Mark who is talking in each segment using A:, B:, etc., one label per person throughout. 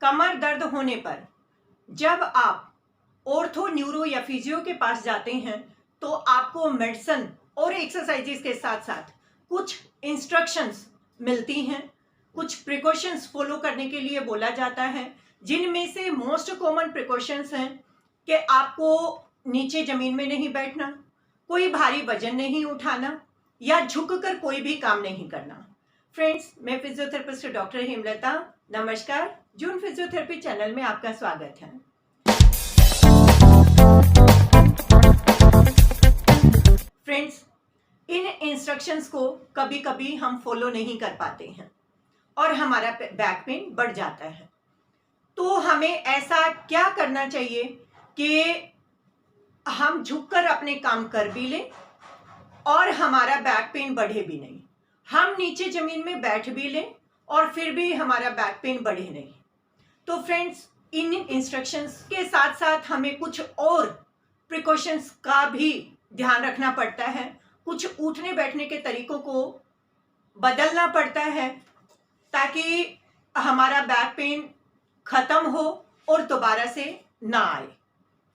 A: कमर दर्द होने पर जब आप ऑर्थो, न्यूरो या फिजियो के पास जाते हैं तो आपको मेडिसिन और एक्सरसाइजेस के साथ साथ कुछ इंस्ट्रक्शंस मिलती हैं, कुछ प्रिकॉशंस फॉलो करने के लिए बोला जाता है, जिनमें से मोस्ट कॉमन प्रिकॉशंस हैं कि आपको नीचे ज़मीन में नहीं बैठना, कोई भारी वजन नहीं उठाना या झुककर कोई भी काम नहीं करना। फ्रेंड्स, मैं फिजियोथेरेपिस्ट डॉक्टर हेमलता, नमस्कार। जून फिजियोथेरेपी चैनल में आपका स्वागत है। फ्रेंड्स, इन इंस्ट्रक्शंस को कभी कभी हम फॉलो नहीं कर पाते हैं और हमारा बैक पेन बढ़ जाता है। तो हमें ऐसा क्या करना चाहिए कि हम झुककर अपने काम कर भी लें और हमारा बैक पेन बढ़े भी नहीं, हम नीचे ज़मीन में बैठ भी लें और फिर भी हमारा बैक पेन बढ़े नहीं। तो फ्रेंड्स, इन इंस्ट्रक्शंस के साथ साथ हमें कुछ और प्रिकॉशंस का भी ध्यान रखना पड़ता है, कुछ उठने बैठने के तरीकों को बदलना पड़ता है ताकि हमारा बैक पेन ख़त्म हो और दोबारा से ना आए।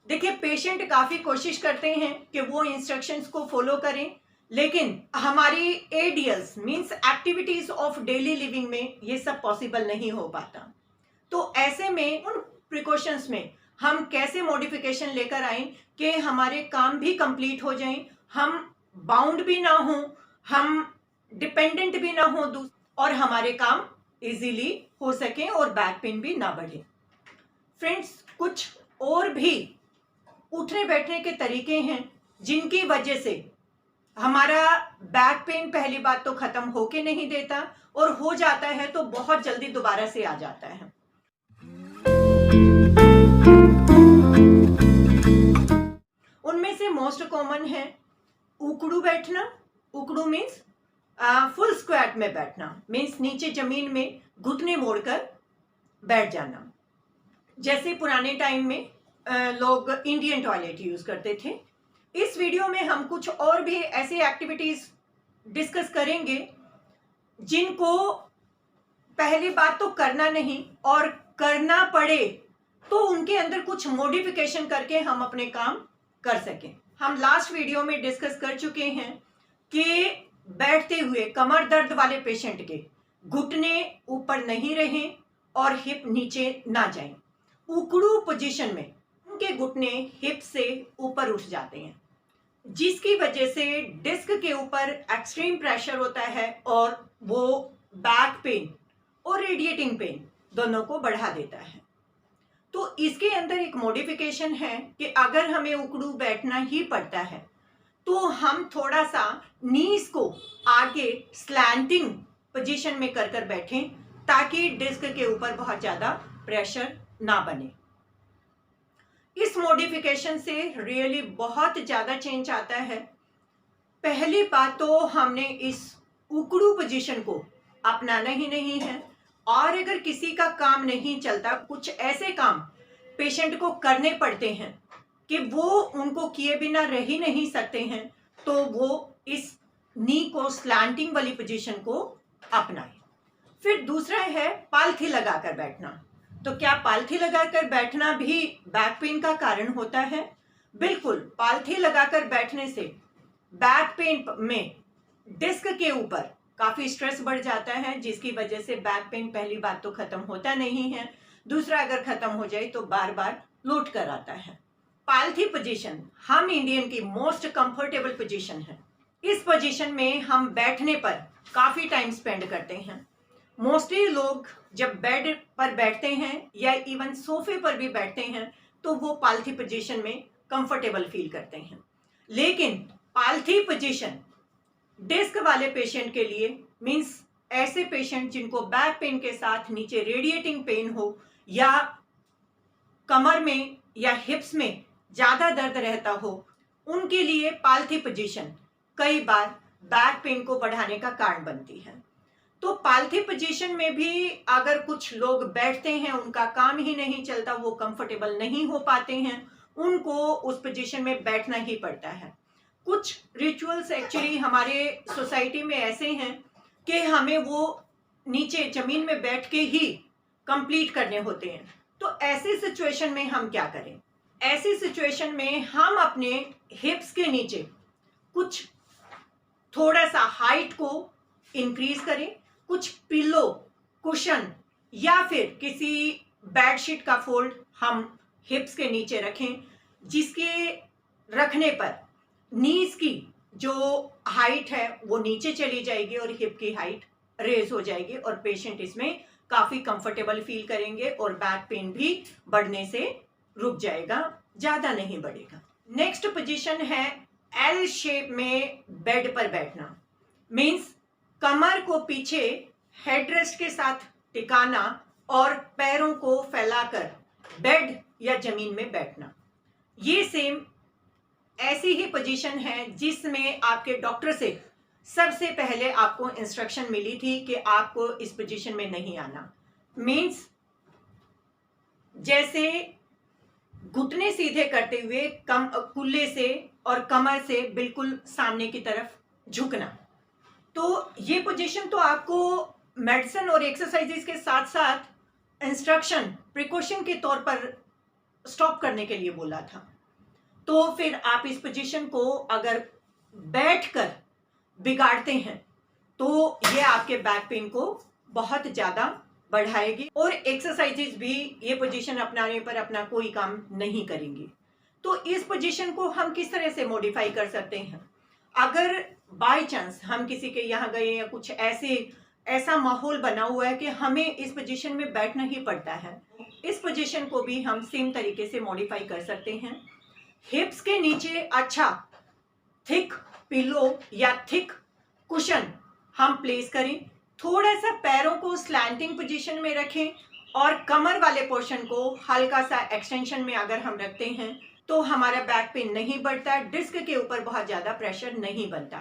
A: देखिए, पेशेंट काफ़ी कोशिश करते हैं कि वो इंस्ट्रक्शंस को फॉलो करें, लेकिन हमारी ADLs means activities of daily living में ये सब पॉसिबल नहीं हो पाता। तो ऐसे में उन प्रिकॉशंस में हम कैसे मॉडिफिकेशन लेकर आएं कि हमारे काम भी कंप्लीट हो जाएं, हम बाउंड भी ना हो, हम डिपेंडेंट भी ना हो और हमारे काम इजीली हो सकें और बैक पेन भी ना बढ़े। फ्रेंड्स, कुछ और भी उठने बैठने के तरीके हैं जिनकी वजह से हमारा बैक पेन पहली बात तो ख़त्म होके नहीं देता और हो जाता है तो बहुत जल्दी दोबारा से आ जाता है। उनमें से मोस्ट कॉमन है उकड़ू बैठना। उकड़ू मीन्स फुल स्क्वाट में बैठना, मीन्स नीचे ज़मीन में घुटने मोड़कर बैठ जाना। जैसे पुराने टाइम में लोग इंडियन टॉयलेट यूज़ करते थे। इस वीडियो में हम कुछ और भी ऐसी एक्टिविटीज़ डिस्कस करेंगे जिनको पहली बात तो करना नहीं और करना पड़े तो उनके अंदर कुछ मॉडिफिकेशन करके हम अपने काम कर सकें। हम लास्ट वीडियो में डिस्कस कर चुके हैं कि बैठते हुए कमर दर्द वाले पेशेंट के घुटने ऊपर नहीं रहें और हिप नीचे ना जाएं। उकड़ू पोजीशन में उनके घुटने हिप से ऊपर उठ जाते हैं, जिसकी वजह से डिस्क के ऊपर एक्सट्रीम प्रेशर होता है और वो बैक पेन और रेडिएटिंग पेन दोनों को बढ़ा देता है। तो इसके अंदर एक मॉडिफिकेशन है कि अगर हमें उकड़ू बैठना ही पड़ता है तो हम थोड़ा सा नीज को आगे स्लैंटिंग पोजीशन में कर बैठें ताकि डिस्क के ऊपर बहुत ज़्यादा प्रेशर ना बने। इस मॉडिफिकेशन से रियली बहुत ज़्यादा चेंज आता है। पहली बात तो हमने इस उकड़ू पोजीशन को अपनाना ही नहीं है और अगर किसी का काम नहीं चलता, कुछ ऐसे काम पेशेंट को करने पड़ते हैं कि वो उनको किए बिना रह ही नहीं सकते हैं, तो वो इस नी को स्लैंटिंग वाली पोजीशन को अपनाए। फिर दूसरा है पालथी लगाकर बैठना। तो क्या पालथी लगाकर बैठना भी बैक पेन का कारण होता है? बिल्कुल। पालथी लगाकर बैठने से बैक पेन में डिस्क के ऊपर काफ़ी स्ट्रेस बढ़ जाता है, जिसकी वजह से बैक पेन पहली बात तो ख़त्म होता नहीं है, दूसरा अगर ख़त्म हो जाए तो बार बार लौट कर आता है। पालथी पोजीशन हम इंडियन की मोस्ट कंफर्टेबल पोजीशन है। इस पोजीशन में हम बैठने पर काफ़ी टाइम स्पेंड करते हैं। मोस्टली लोग जब बेड पर बैठते हैं या इवन सोफे पर भी बैठते हैं तो वो पालथी पोजीशन में कंफर्टेबल फील करते हैं। लेकिन पालथी पोजीशन डिस्क वाले पेशेंट के लिए मीन्स ऐसे पेशेंट जिनको बैक पेन के साथ नीचे रेडिएटिंग पेन हो या कमर में या हिप्स में ज़्यादा दर्द रहता हो, उनके लिए पालथी पोजीशन कई बार बैक पेन को बढ़ाने का कारण बनती है। तो पालथी पोजीशन में भी अगर कुछ लोग बैठते हैं, उनका काम ही नहीं चलता, वो कंफर्टेबल नहीं हो पाते हैं, उनको उस पोजीशन में बैठना ही पड़ता है। कुछ रिचुअल्स एक्चुअली हमारे सोसाइटी में ऐसे हैं कि हमें वो नीचे ज़मीन में बैठ के ही कंप्लीट करने होते हैं। तो ऐसी सिचुएशन में हम क्या करें? ऐसी सिचुएशन में हम अपने हिप्स के नीचे कुछ थोड़ा सा हाइट को इंक्रीज करें, कुछ पिलो, कुशन या फिर किसी बेडशीट का फोल्ड हम हिप्स के नीचे रखें, जिसके रखने पर नीज की जो हाइट है वो नीचे चली जाएगी और हिप की हाइट रेज हो जाएगी और पेशेंट इसमें काफ़ी कंफर्टेबल फील करेंगे और बैक पेन भी बढ़ने से रुक जाएगा, ज़्यादा नहीं बढ़ेगा। नेक्स्ट पोजीशन है एल शेप में बेड पर बैठना। मीन्स कमर को पीछे हेडरेस्ट के साथ टिकाना और पैरों को फैलाकर बेड या जमीन में बैठना। ये सेम ऐसी ही पोजीशन है जिसमें आपके डॉक्टर से सबसे पहले आपको इंस्ट्रक्शन मिली थी कि आपको इस पोजीशन में नहीं आना। मीन्स जैसे घुटने सीधे करते हुए कुल्ले से और कमर से बिल्कुल सामने की तरफ झुकना। तो ये पोजीशन तो आपको मेडिसिन और एक्सरसाइजेस के साथ साथ इंस्ट्रक्शन प्रिकॉशन के तौर पर स्टॉप करने के लिए बोला था। तो फिर आप इस पोजीशन को अगर बैठकर बिगाड़ते हैं तो ये आपके बैक पेन को बहुत ज़्यादा बढ़ाएगी और एक्सरसाइजेस भी ये पोजीशन अपनाने पर अपना कोई काम नहीं करेंगी। तो इस पोजीशन को हम किस तरह से मॉडिफाई कर सकते हैं? अगर बाय चांस हम किसी के यहाँ गए या कुछ ऐसा माहौल बना हुआ है कि हमें इस पोजीशन में बैठना ही पड़ता है, इस पोजीशन को भी हम सेम तरीके से मॉडिफाई कर सकते हैं। हिप्स के नीचे अच्छा थिक पिलो या थिक कुशन हम प्लेस करें, थोड़ा सा पैरों को स्लैंटिंग पोजीशन में रखें और कमर वाले पोर्शन को हल्का सा एक्सटेंशन में अगर हम रखते हैं तो हमारा बैक पेन नहीं बढ़ता, डिस्क के ऊपर बहुत ज़्यादा प्रेशर नहीं बनता।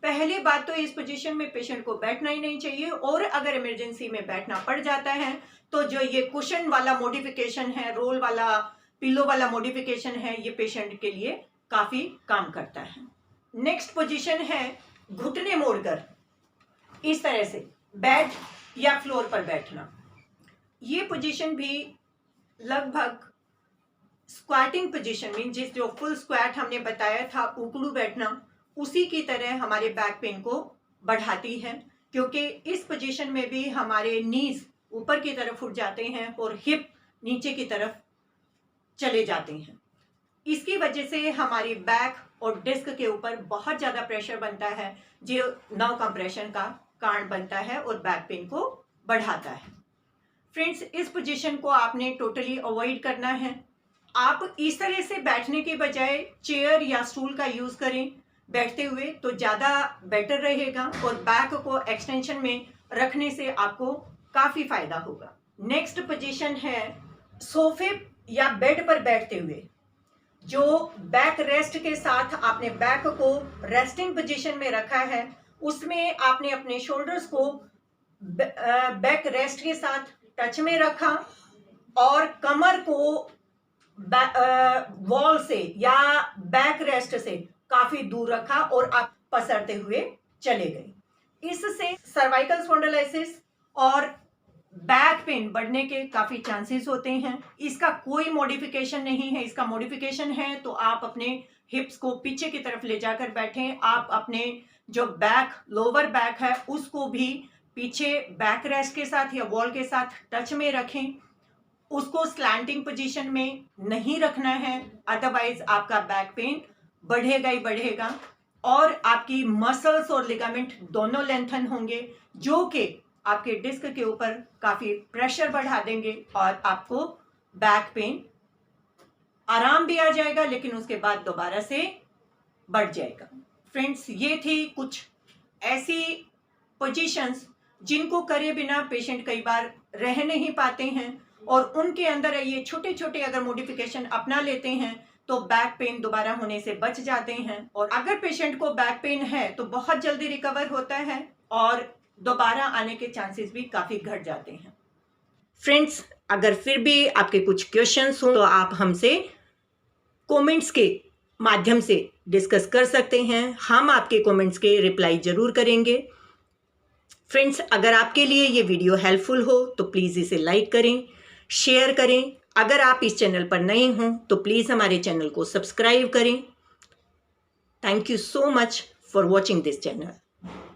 A: पहली बात तो इस पोजीशन में पेशेंट को बैठना ही नहीं चाहिए और अगर इमरजेंसी में बैठना पड़ जाता है तो जो ये कुशन वाला मॉडिफिकेशन है, रोल वाला, पिलो वाला मॉडिफिकेशन है, ये पेशेंट के लिए काफ़ी काम करता है। नेक्स्ट पोजीशन है घुटने मोड़कर इस तरह से बेड या फ्लोर पर बैठना। ये पोजीशन भी लगभग स्क्वाटिंग पोजीशन में, जिस जो फुल स्क्वाट हमने बताया था उकड़ू बैठना, उसी की तरह हमारे बैक पेन को बढ़ाती है, क्योंकि इस पोजीशन में भी हमारे नीज ऊपर की तरफ उठ जाते हैं और हिप नीचे की तरफ चले जाते हैं। इसकी वजह से हमारी बैक और डिस्क के ऊपर बहुत ज़्यादा प्रेशर बनता है, जो नर्व कंप्रेशन का कारण बनता है और बैक पेन को बढ़ाता है। फ्रेंड्स, इस पोजीशन को आपने टोटली अवॉइड करना है। आप इस तरह से बैठने के बजाय चेयर या स्टूल का यूज़ करें बैठते हुए तो ज़्यादा बेटर रहेगा और बैक को एक्सटेंशन में रखने से आपको काफ़ी फ़ायदा होगा। नेक्स्ट पोजीशन है सोफे या बेड पर बैठते हुए, जो बैक रेस्ट के साथ आपने बैक को रेस्टिंग पोजीशन में रखा है, उसमें आपने अपने शोल्डर्स को बैक रेस्ट के साथ टच में रखा और कमर को वॉल से या बैक रेस्ट से काफ़ी दूर रखा और आप पसरते हुए चले गए। इससे सर्वाइकल स्पॉन्डिलोसिस और बैक पेन बढ़ने के काफ़ी चांसेस होते हैं। इसका कोई मॉडिफिकेशन नहीं है। इसका मॉडिफिकेशन है तो आप अपने हिप्स को पीछे की तरफ ले जाकर बैठें। आप अपने जो बैक, लोअर बैक है, उसको भी पीछे बैक रेस्ट के साथ या वॉल के साथ टच में रखें। उसको स्लैंटिंग पोजीशन में नहीं रखना है, अदरवाइज आपका बैक पेन बढ़ेगा ही बढ़ेगा और आपकी मसल्स और लिगामेंट दोनों लेंथन होंगे, जो कि आपके डिस्क के ऊपर काफ़ी प्रेशर बढ़ा देंगे और आपको बैक पेन आराम भी आ जाएगा, लेकिन उसके बाद दोबारा से बढ़ जाएगा। फ्रेंड्स, ये थी कुछ ऐसी पोजीशंस जिनको करे बिना पेशेंट कई बार रह नहीं पाते हैं और उनके अंदर ये छोटे छोटे अगर मॉडिफिकेशन अपना लेते हैं तो बैक पेन दोबारा होने से बच जाते हैं। और अगर पेशेंट को बैक पेन है तो बहुत जल्दी रिकवर होता है और दोबारा आने के चांसेस भी काफ़ी घट जाते हैं। फ्रेंड्स, अगर फिर भी आपके कुछ क्वेश्चंस हो तो आप हमसे कमेंट्स के माध्यम से डिस्कस कर सकते हैं। हम आपके कमेंट्स के रिप्लाई ज़रूर करेंगे। फ्रेंड्स, अगर आपके लिए ये वीडियो हेल्पफुल हो तो प्लीज़ इसे लाइक करें, शेयर करें। अगर आप इस चैनल पर नए हों तो प्लीज़ हमारे चैनल को सब्सक्राइब करें। Thank you so much for watching this channel.